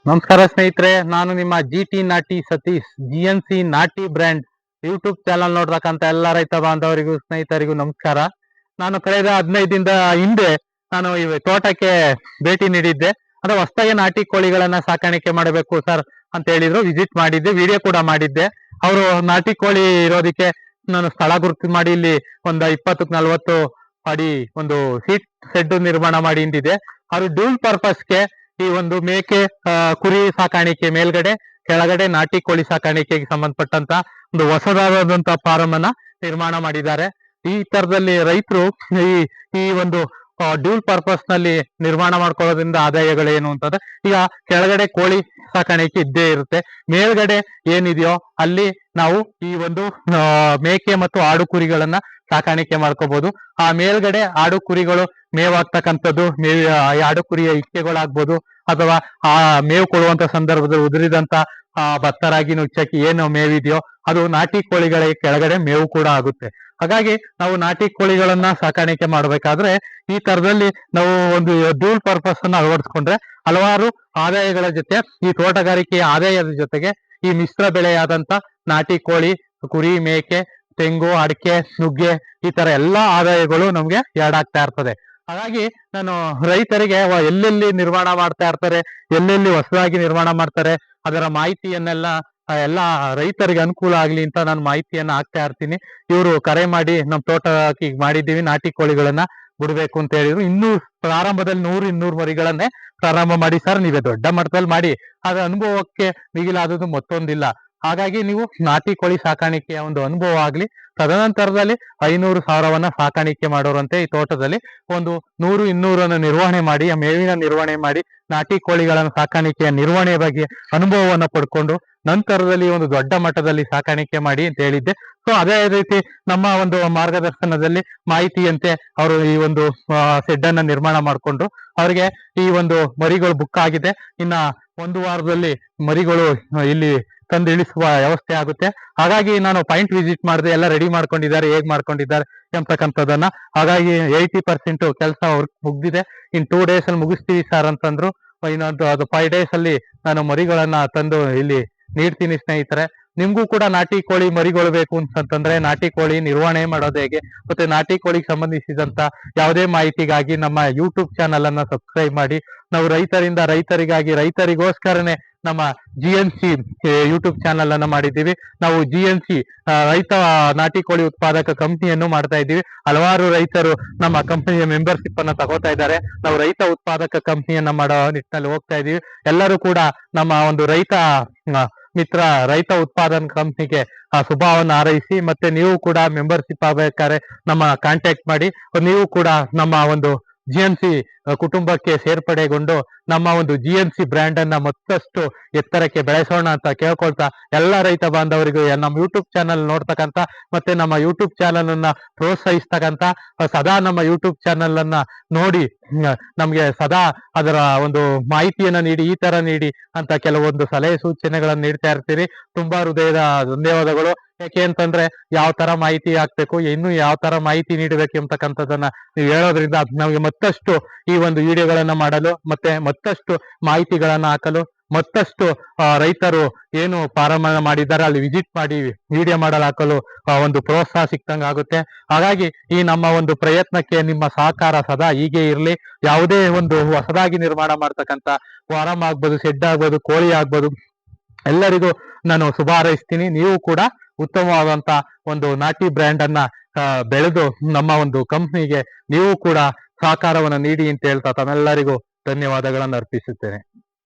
ನಮಸ್ಕಾರ ಸ್ನೇಹಿತರೆ, ನಾನು ನಿಮ್ಮ ಜಿಟಿ ನಾಟಿ ಸತೀಶ್. GNC ನಾಟಿ ಬ್ರ್ಯಾಂಡ್ ಯೂಟ್ಯೂಬ್ ಚಾನಲ್ ನೋಡ್ತಕ್ಕಂಥ ಎಲ್ಲ ರೈತ ಬಾಂಧವರಿಗೂ ಸ್ನೇಹಿತರಿಗೂ ನಮಸ್ಕಾರ. ನಾನು ಕಳೆದ 15 ದಿನದ ಹಿಂದೆ ನಾನು ಈ ತೋಟಕ್ಕೆ ಭೇಟಿ ನೀಡಿದ್ದೆ. ಅಂದ್ರೆ ಹೊಸದಾಗಿ ನಾಟಿ ಕೋಳಿಗಳನ್ನ ಸಾಕಾಣಿಕೆ ಮಾಡಬೇಕು ಸರ್ ಅಂತ ಹೇಳಿದ್ರು. ವಿಸಿಟ್ ಮಾಡಿದ್ದೆ, ವಿಡಿಯೋ ಕೂಡ ಮಾಡಿದ್ದೆ. ಅವರು ನಾಟಿ ಕೋಳಿ ಇರೋದಕ್ಕೆ ನಾನು ಸ್ಥಳ ಗುರುತು ಮಾಡಿ ಇಲ್ಲಿ ಒಂದು 20-40 ಅಡಿ ಒಂದು ಹೀಟ್ ಶೆಡ್ ನಿರ್ಮಾಣ ಮಾಡಿ ಇಂದಿದೆ. ಅವರು ಡ್ಯೂಲ್ ಪರ್ಪಸ್ಗೆ ಈ ಒಂದು ಮೇಕೆ ಕುರಿ ಸಾಕಾಣಿಕೆ ಮೇಲ್ಗಡೆ, ಕೆಳಗಡೆ ನಾಟಿ ಕೋಳಿ ಸಾಕಾಣಿಕೆಗೆ ಸಂಬಂಧಪಟ್ಟಂತ ಒಂದು ಹೊಸದಾದಂತ ಫಾರಂ ಅನ್ನ ನಿರ್ಮಾಣ ಮಾಡಿದ್ದಾರೆ. ಈ ತರದಲ್ಲಿ ರೈತರು ಈ ಈ ಒಂದು ಡ್ಯೂಲ್ ಪರ್ಪಸ್ ನಲ್ಲಿ ನಿರ್ಮಾಣ ಮಾಡ್ಕೊಳ್ಳೋದ್ರಿಂದ ಆದಾಯಗಳೇನು ಅಂತಂದ್ರೆ, ಈಗ ಕೆಳಗಡೆ ಕೋಳಿ ಸಾಕಾಣಿಕೆ ಇದ್ದೇ ಇರುತ್ತೆ, ಮೇಲ್ಗಡೆ ಏನಿದೆಯೋ ಅಲ್ಲಿ ನಾವು ಈ ಒಂದು ಮೇಕೆ ಮತ್ತು ಆಡು ಕುರಿಗಳನ್ನ ಸಾಕಾಣಿಕೆ ಮಾಡ್ಕೋಬಹುದು. ಆ ಮೇಲ್ಗಡೆ ಆಡು ಕುರಿಗಳು ಮೇವಾಗ್ತಕ್ಕಂಥದ್ದು, ಆಡು ಕುರಿಯ ಇಕ್ಕೆಗಳಾಗ್ಬೋದು, ಅಥವಾ ಆ ಮೇವು ಕೊಡುವಂತ ಸಂದರ್ಭದಲ್ಲಿ ಉದುರಿದಂತ ಭತ್ತ ರಾಗಿ ನುಚ್ಚಕ್ಕಿ ಏನು ಮೇವಿದೆಯೋ ಅದು ನಾಟಿ ಕೋಳಿಗಳಿಗೆ ಕೆಳಗಡೆ ಮೇವು ಕೂಡ ಆಗುತ್ತೆ. ಹಾಗಾಗಿ ನಾವು ನಾಟಿ ಕೋಳಿಗಳನ್ನ ಸಾಕಾಣಿಕೆ ಮಾಡ್ಬೇಕಾದ್ರೆ ಈ ತರದಲ್ಲಿ ನಾವು ಒಂದು ಡ್ಯೂಲ್ ಪರ್ಪಸ್ ಅನ್ನ ಅಳವಡಿಸ್ಕೊಂಡ್ರೆ ಹಲವಾರು ಆದಾಯಗಳ ಜೊತೆ, ಈ ತೋಟಗಾರಿಕೆಯ ಆದಾಯದ ಜೊತೆಗೆ ಈ ಮಿಶ್ರ ಬೆಳೆಯಾದಂತ ನಾಟಿ ಕೋಳಿ, ಕುರಿ, ಮೇಕೆ, ತೆಂಗು, ಅಡಿಕೆ, ನುಗ್ಗೆ, ಈ ತರ ಎಲ್ಲಾ ಆದಾಯಗಳು ನಮ್ಗೆ ಎರಡ್ ಆಗ್ತಾ ಇರ್ತದೆ. ಹಾಗಾಗಿ ನಾನು ರೈತರಿಗೆ ಎಲ್ಲೆಲ್ಲಿ ನಿರ್ಮಾಣ ಮಾಡ್ತಾ ಇರ್ತಾರೆ, ಎಲ್ಲೆಲ್ಲಿ ಹೊಸದಾಗಿ ನಿರ್ಮಾಣ ಮಾಡ್ತಾರೆ, ಅದರ ಮಾಹಿತಿಯನ್ನೆಲ್ಲ ಎಲ್ಲಾ ರೈತರಿಗೆ ಅನುಕೂಲ ಆಗ್ಲಿ ಅಂತ ನಾನು ಮಾಹಿತಿಯನ್ನ ಹಾಕ್ತಾ ಇರ್ತೀನಿ. ಇವರು ಕರೆ ಮಾಡಿ ನಮ್ ತೋಟಕ್ಕೆ ಮಾಡಿದ್ದೀವಿ, ನಾಟಿ ಕೋಳಿಗಳನ್ನ ಬಿಡ್ಬೇಕು ಅಂತ ಹೇಳಿದ್ರು. ಇನ್ನೂ ಪ್ರಾರಂಭದಲ್ಲಿ 100-200 ಮರಿಗಳನ್ನೇ ಪ್ರಾರಂಭ ಮಾಡಿ ಸರ್, ನೀವೇ ದೊಡ್ಡ ಮಟ್ಟದಲ್ಲಿ ಮಾಡಿ, ಅದ್ರ ಅನುಭವಕ್ಕೆ ಮಿಗಿಲಾದದ್ದು ಮತ್ತೊಂದಿಲ್ಲ. ಹಾಗಾಗಿ ನೀವು ನಾಟಿ ಕೋಳಿ ಸಾಕಾಣಿಕೆಯ ಒಂದು ಅನುಭವ ಆಗ್ಲಿ, ತದನಂತರದಲ್ಲಿ 500-1000 ಸಾಕಾಣಿಕೆ ಮಾಡೋರಂತೆ ಈ ತೋಟದಲ್ಲಿ ಒಂದು 100-200 ನಿರ್ವಹಣೆ ಮಾಡಿ, ಆ ಮೇವಿನ ನಿರ್ವಹಣೆ ಮಾಡಿ, ನಾಟಿ ಕೋಳಿಗಳನ್ನು ಸಾಕಾಣಿಕೆಯ ನಿರ್ವಹಣೆ ಬಗ್ಗೆ ಅನುಭವವನ್ನ ಪಡ್ಕೊಂಡು ನಂತರದಲ್ಲಿ ಒಂದು ದೊಡ್ಡ ಮಟ್ಟದಲ್ಲಿ ಸಾಕಾಣಿಕೆ ಮಾಡಿ ಅಂತ ಹೇಳಿದ್ದೆ. ಸೊ ಅದೇ ರೀತಿ ನಮ್ಮ ಒಂದು ಮಾರ್ಗದರ್ಶನದಲ್ಲಿ ಮಾಹಿತಿಯಂತೆ ಅವರು ಈ ಒಂದು ಶೆಡ್ ಅನ್ನ ನಿರ್ಮಾಣ ಮಾಡಿಕೊಂಡು ಅವರಿಗೆ ಈ ಒಂದು ಮರಿಗಳು ಬುಕ್ ಆಗಿದೆ. ಇನ್ನ 1 ವಾರದಲ್ಲಿ ಮರಿಗಳು ಇಲ್ಲಿ ತಂದು ಇಳಿಸುವ ವ್ಯವಸ್ಥೆ ಆಗುತ್ತೆ. ಹಾಗಾಗಿ ನಾನು ಪಾಯಿಂಟ್ ವಿಸಿಟ್ ಮಾಡಿದೆ, ಎಲ್ಲ ರೆಡಿ ಮಾಡ್ಕೊಂಡಿದ್ದಾರೆ, ಹೇಗ್ ಮಾಡ್ಕೊಂಡಿದ್ದಾರೆ ಎಂಬತಕ್ಕಂಥದ್ದನ್ನ. ಹಾಗಾಗಿ 80% ಕೆಲಸ ಮುಗ್ದಿದೆ. ಇನ್ 2 days ಅಲ್ಲಿ ಮುಗಿಸ್ತೀವಿ ಸರ್ ಅಂತಂದ್ರು. ಇನ್ನೊಂದು 5 days ಅಲ್ಲಿ ನಾನು ಮರಿಗಳನ್ನ ತಂದು ಇಲ್ಲಿ ನೀಡ್ತೀನಿ ಸ್ನೇಹಿತರೆ. ನಿಮ್ಗೂ ಕೂಡ ನಾಟಿ ಕೋಳಿ ಮರಿಗಳು ಬೇಕು ಅಂತಂದ್ರೆ, ನಾಟಿ ಕೋಳಿ ನಿರ್ವಹಣೆ ಮಾಡೋದು ಹೇಗೆ, ಮತ್ತೆ ನಾಟಿ ಕೋಳಿಗೆ ಸಂಬಂಧಿಸಿದಂತ ಯಾವುದೇ ಮಾಹಿತಿಗಾಗಿ ನಮ್ಮ ಯೂಟ್ಯೂಬ್ ಚಾನಲ್ ಅನ್ನ ಸಬ್ಸ್ಕ್ರೈಬ್ ಮಾಡಿ. ನಾವು ರೈತರಿಂದ ರೈತರಿಗಾಗಿ, ರೈತರಿಗೋಸ್ಕರನೇ ನಮ್ಮ GNC ಯೂಟ್ಯೂಬ್ ಚಾನಲ್ ಅನ್ನ ಮಾಡಿದ್ದೀವಿ. ನಾವು GNC ರೈತ ನಾಟಿ ಕೋಳಿ ಉತ್ಪಾದಕ ಕಂಪನಿಯನ್ನು ಮಾಡ್ತಾ ಇದ್ದೀವಿ. ಹಲವಾರು ರೈತರು ನಮ್ಮ ಕಂಪನಿಯ ಮೆಂಬರ್ಶಿಪ್ ಅನ್ನ ತಗೋತಾ ಇದ್ದಾರೆ. ನಾವು ರೈತ ಉತ್ಪಾದಕ ಕಂಪನಿಯನ್ನ ಮಾಡೋ ನಿಟ್ಟಿನಲ್ಲಿ ಹೋಗ್ತಾ ಇದೀವಿ. ಎಲ್ಲರೂ ಕೂಡ ನಮ್ಮ ಒಂದು ರೈತ ಮಿತ್ರ ರೈತ ಉತ್ಪಾದನಾ ಕಂಪನಿಗೆ ಶುಭವನ್ನು ಹಾರೈಸಿ, ಮತ್ತೆ ನೀವು ಕೂಡ ಮೆಂಬರ್ಶಿಪ್ ಆಗಬೇಕಾದ್ರೆ ನಮ್ಮ ಕಾಂಟ್ಯಾಕ್ಟ್ ಮಾಡಿ. ನೀವು ಕೂಡ ನಮ್ಮ ಒಂದು GNC ಕುಟುಂಬಕ್ಕೆ ಸೇರ್ಪಡೆಗೊಂಡು ನಮ್ಮ ಒಂದು GNC ಬ್ರ್ಯಾಂಡ್ ಅನ್ನ ಮತ್ತಷ್ಟು ಎತ್ತರಕ್ಕೆ ಬೆಳೆಸೋಣ ಅಂತ ಕೇಳ್ಕೊಳ್ತಾ, ಎಲ್ಲ ರೈತ ಬಾಂಧವರಿಗೂ ನಮ್ಮ ಯೂಟ್ಯೂಬ್ ಚಾನಲ್ ನೋಡ್ತಕ್ಕಂತ ಮತ್ತೆ ನಮ್ಮ ಯೂಟ್ಯೂಬ್ ಚಾನಲ್ ಅನ್ನ ಪ್ರೋತ್ಸಾಹಿಸ್ತಕ್ಕಂತ, ಸದಾ ನಮ್ಮ ಯೂಟ್ಯೂಬ್ ಚಾನಲ್ ಅನ್ನ ನೋಡಿ ನಮ್ಗೆ ಸದಾ ಅದರ ಒಂದು ಮಾಹಿತಿಯನ್ನ ನೀಡಿ, ಈ ತರ ನೀಡಿ ಅಂತ ಕೆಲವೊಂದು ಸಲಹೆ ಸೂಚನೆಗಳನ್ನ ನೀಡ್ತಾ ಇರ್ತೀರಿ. ತುಂಬಾ ಹೃದಯದ ಧನ್ಯವಾದಗಳು. ಯಾಕೆ ಅಂತಂದ್ರೆ ಯಾವ ತರ ಮಾಹಿತಿ ಹಾಕ್ಬೇಕು, ಇನ್ನು ಯಾವ ತರ ಮಾಹಿತಿ ನೀಡಬೇಕು ಎಂಬತಕ್ಕಂಥದ್ದನ್ನ ನೀವು ಹೇಳೋದ್ರಿಂದ ನಮಗೆ ಮತ್ತಷ್ಟು ಈ ಒಂದು ವಿಡಿಯೋಗಳನ್ನ ಮಾಡಲು, ಮತ್ತೆ ಮತ್ತಷ್ಟು ಮಾಹಿತಿಗಳನ್ನ ಹಾಕಲು, ಮತ್ತಷ್ಟು ರೈತರು ಏನು ಫಾರಂ ಮಾಡಿದ್ದಾರೆ ಅಲ್ಲಿ ವಿಸಿಟ್ ಮಾಡಿ ವಿಡಿಯೋ ಮಾಡಲು ಹಾಕಲು ಒಂದು ಪ್ರೋತ್ಸಾಹ ಸಿಕ್ತಂಗ ಆಗುತ್ತೆ. ಹಾಗಾಗಿ ಈ ನಮ್ಮ ಒಂದು ಪ್ರಯತ್ನಕ್ಕೆ ನಿಮ್ಮ ಸಹಕಾರ ಸದಾ ಹೀಗೆ ಇರಲಿ. ಯಾವುದೇ ಒಂದು ಹೊಸದಾಗಿ ನಿರ್ಮಾಣ ಮಾಡ್ತಕ್ಕಂಥ ಫಾರಂ ಆಗ್ಬೋದು, ಶೆಡ್ ಆಗ್ಬೋದು, ಕೋಳಿ ಆಗ್ಬೋದು, ಎಲ್ಲರಿಗೂ ನಾನು ಶುಭ ಹಾರೈಸ್ತೀನಿ. ನೀವು ಕೂಡ ಉತ್ತಮವಾದಂತ ಒಂದು ನಾಟಿ ಬ್ರ್ಯಾಂಡ್ ಅನ್ನ ಬೆಳೆದು ನಮ್ಮ ಒಂದು ಕಂಪ್ನಿಗೆ ನೀವು ಕೂಡ ಸಹಕಾರವನ್ನು ನೀಡಿ ಅಂತ ಹೇಳ್ತಾ ತಮ್ಮೆಲ್ಲರಿಗೂ ಧನ್ಯವಾದಗಳನ್ನು ಅರ್ಪಿಸುತ್ತೇನೆ.